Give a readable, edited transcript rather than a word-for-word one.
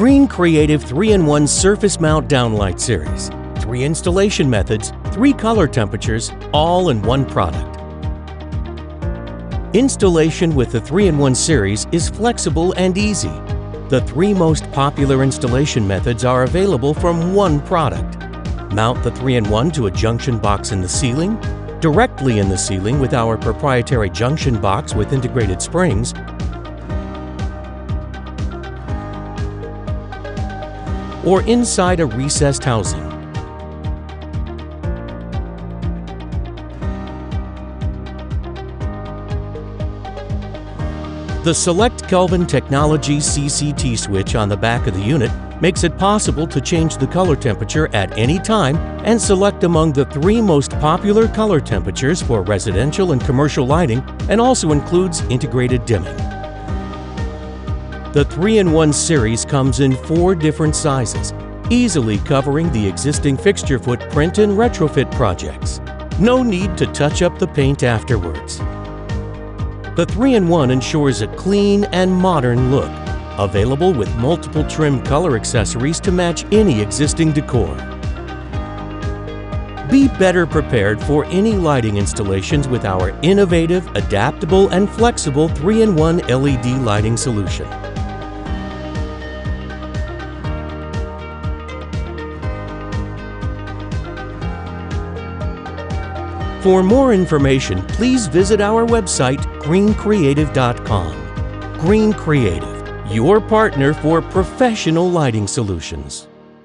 Green Creative 3-in-1 Surface Mount Downlight Series. 3 installation methods, 3 color temperatures, all in one product. Installation with the 3-in-1 series is flexible and easy. The 3 most popular installation methods are available from one product. Mount the 3-in-1 to a junction box in the ceiling, directly in the ceiling with our proprietary junction box with integrated springs, or inside a recessed housing. The SelectKelvin Technology CCT switch on the back of the unit makes it possible to change the color temperature at any time and select among the 3 most popular color temperatures for residential and commercial lighting, and also includes integrated dimming. The 3-in-1 series comes in 4 different sizes, easily covering the existing fixture footprint in retrofit projects. No need to touch up the paint afterwards. The 3-in-1 ensures a clean and modern look, available with multiple trim color accessories to match any existing decor. Be better prepared for any lighting installations with our innovative, adaptable, and flexible 3-in-1 LED lighting solution. For more information, please visit our website, greencreative.com. Green Creative, your partner for professional lighting solutions.